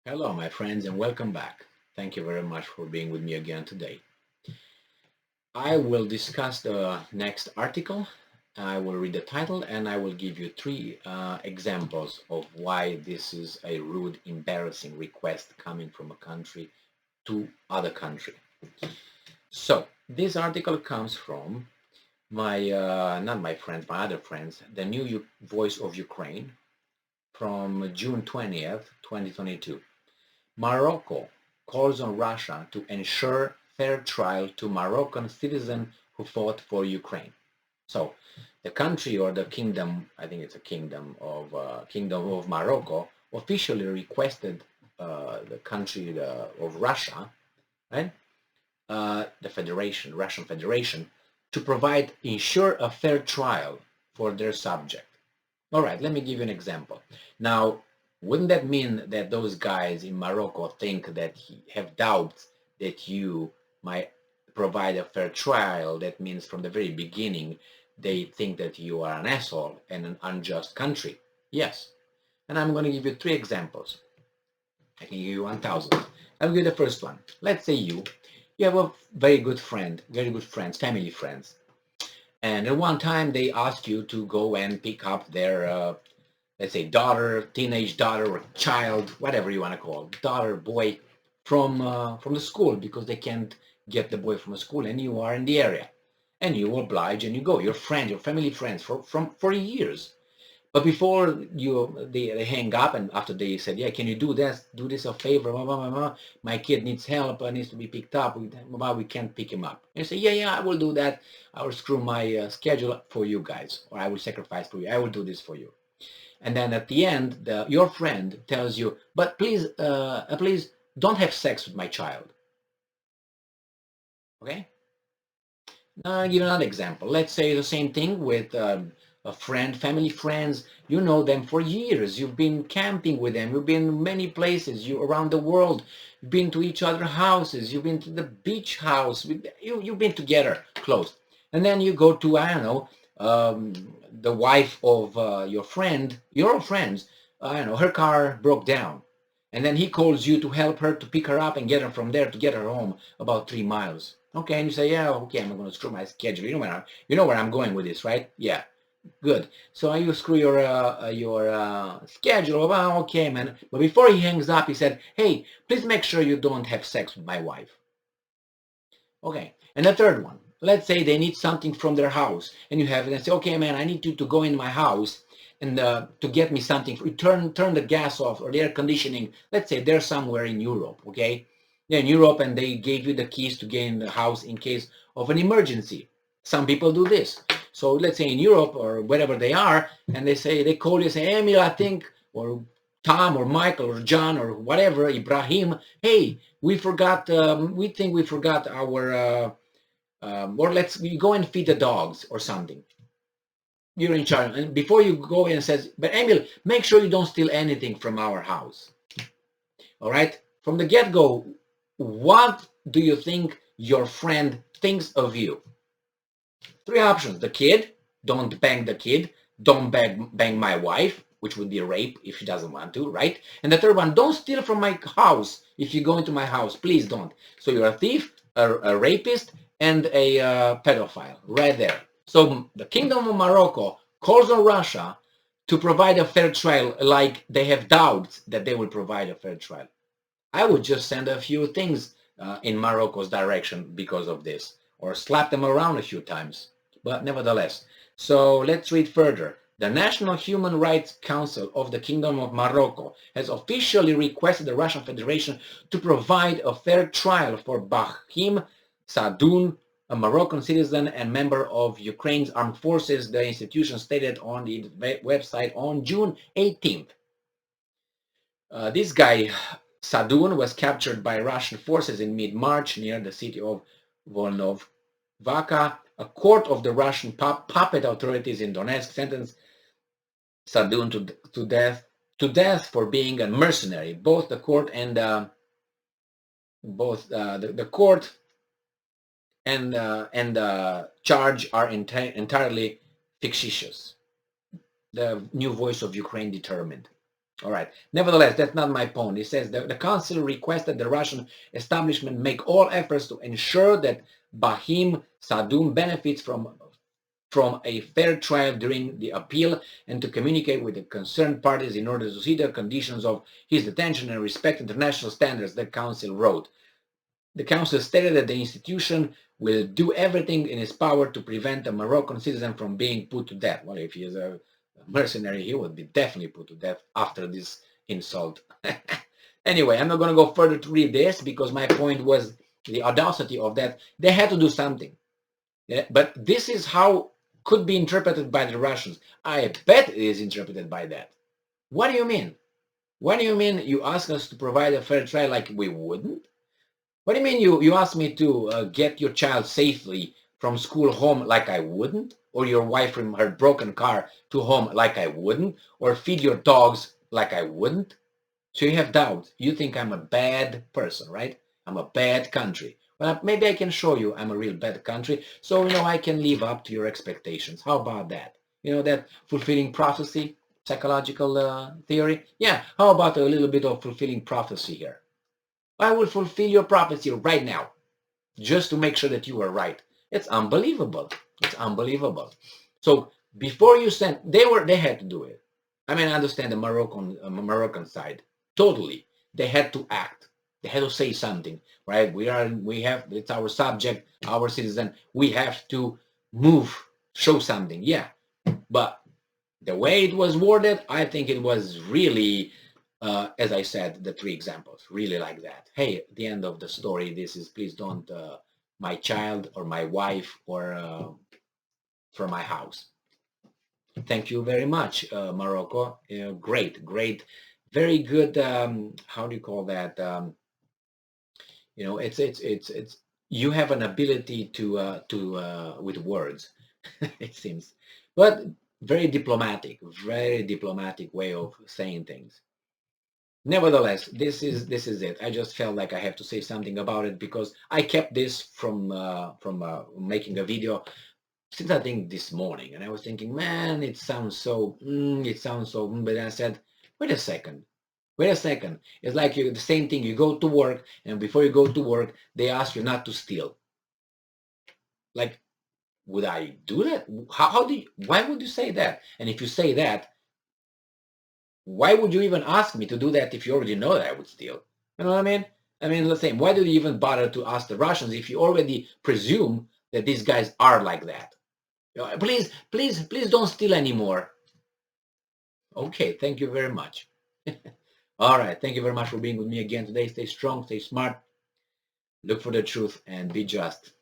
Hello, my friends, and welcome back. Thank you very much for being with me again today. I will discuss the next article. I will read the title and I will give you three examples of why this is a rude, embarrassing request coming from a country to other country. So, this article comes from my, not my friends, my other friends, the New Voice of Ukraine from June 20th, 2022. Morocco calls on Russia to ensure fair trial to Moroccan citizens who fought for Ukraine. So, the country or the kingdom, I think it's a kingdom of Morocco, officially requested the country of Russia, right? The Russian Federation, to ensure a fair trial for their subject. All right, let me give you an example. Now, wouldn't that mean that those guys in Morocco think that have doubts that you might provide a fair trial? That means from the very beginning, they think that you are an asshole and an unjust country. Yes. And I'm going to give you three examples. I can give you 1,000. I'll give you the first one. Let's say you have a very good friends, family friends. And at one time they ask you to go and pick up their let's say daughter, teenage daughter or child, whatever you want to call it, daughter, boy, from the school because they can't get the boy from the school and you are in the area. And you oblige and you go, your friend, your family friends for years. But before they hang up and after they said, yeah, can you do this a favor, blah, blah, blah, blah. My kid needs help, needs to be picked up, we can't pick him up. And you say, yeah, I will do that. I will screw my schedule for you guys, or I will sacrifice for you. I will do this for you. And then at the end, your friend tells you, but please don't have sex with my child. Okay? Now I'll give you another example. Let's say the same thing with a friend, family friends. You know them for years. You've been camping with them. You've been many places. You around the world. You've been to each other's houses. You've been to the beach house. You've been together, close. And then you go to, I don't know, the wife of your friends. I don't know, her car broke down. And then he calls you to help her to pick her up and get her from there to get her home about 3 miles. Okay, and you say, yeah, okay, I'm going to screw my schedule. You know where I'm going with this, right? Yeah, good. So you screw your schedule. Well, okay, man. But before he hangs up, he said, hey, please make sure you don't have sex with my wife. Okay. And the third one, let's say they need something from their house, and you have, and say, okay, man, I need you to go in my house and to get me something. Turn the gas off or the air conditioning. Let's say they're somewhere in Europe, okay? They're in Europe, and they gave you the keys to get in the house in case of an emergency. Some people do this. So let's say in Europe or wherever they are, and they call you and say, Emil, I think, or Tom or Michael or John or whatever, Ibrahim, hey, we think we forgot our, or let's we go and feed the dogs or something. You're in charge. And before you go in and says, but Emil, make sure you don't steal anything from our house. All right? From the get-go, what do you think your friend thinks of you? Three options. The kid, don't bang the kid. Don't bang my wife, which would be rape if she doesn't want to, right? And the third one, don't steal from my house if you go into my house. Please don't. So you're a thief, a rapist, and a pedophile right there. So the Kingdom of Morocco calls on Russia to provide a fair trial, like they have doubts that they will provide a fair trial. I would just send a few things in Morocco's direction because of this, or slap them around a few times. But nevertheless, so let's read further. The National Human Rights Council of the Kingdom of Morocco has officially requested the Russian Federation to provide a fair trial for Bahim Sadoun, a Moroccan citizen and member of Ukraine's armed forces, the institution stated on the website on June 18th. This guy, Sadoun, was captured by Russian forces in mid-March near the city of Volnovaka. A court of the Russian puppet authorities in Donetsk sentenced Sadoun to death for being a mercenary. Both the court and the court and the charge are entirely fictitious. The New Voice of Ukraine determined. All right. Nevertheless, that's not my point. It says the council requested the Russian establishment make all efforts to ensure that Bahim Sadoum benefits from a fair trial during the appeal and to communicate with the concerned parties in order to see the conditions of his detention and respect international standards, the council wrote. The council stated that the institution will do everything in its power to prevent a Moroccan citizen from being put to death. Well, if he is a mercenary, he would be definitely put to death after this insult. Anyway, I'm not going to go further to read this because my point was the audacity of that. They had to do something. Yeah, but this is how could be interpreted by the Russians. I bet it is interpreted by that. What do you mean? What do you mean you ask us to provide a fair trial like we wouldn't? What do you mean you ask me to get your child safely from school home like I wouldn't? Or your wife from her broken car to home like I wouldn't? Or feed your dogs like I wouldn't? So you have doubts. You think I'm a bad person, right? I'm a bad country. Well, maybe I can show you I'm a real bad country, so I can live up to your expectations. How about that? That fulfilling prophecy, psychological theory? Yeah, how about a little bit of fulfilling prophecy here? I will fulfill your prophecy right now, just to make sure that you are right. It's unbelievable. It's unbelievable. So before you send, they had to do it. I mean, I understand the Moroccan side totally. They had to act. They had to say something, right? It's our subject, our citizen. We have to move, show something. Yeah, but the way it was worded, I think it was really, as I said, the three examples, really like that. Hey, at the end of the story, this is please don't my child or my wife or from my house. Thank you very much, Morocco. Great, great, very good. How do you call that? It's you have an ability to with words, it seems, but very diplomatic way of saying things. Nevertheless, this is it. I just felt like I have to say something about it because I kept this from making a video since I think this morning, and I was thinking, man, it sounds so, but then I said, wait a second, wait a second. It's like the same thing. You go to work, and before you go to work, they ask you not to steal. Like, would I do that? Why would you say that? And if you say that, why would you even ask me to do that if you already know that I would steal? You know what I mean? I mean, let's say, why do you even bother to ask the Russians if you already presume that these guys are like that? Please, please, please don't steal anymore. Okay, thank you very much. All right, thank you very much for being with me again today. Stay strong, stay smart, look for the truth, and be just.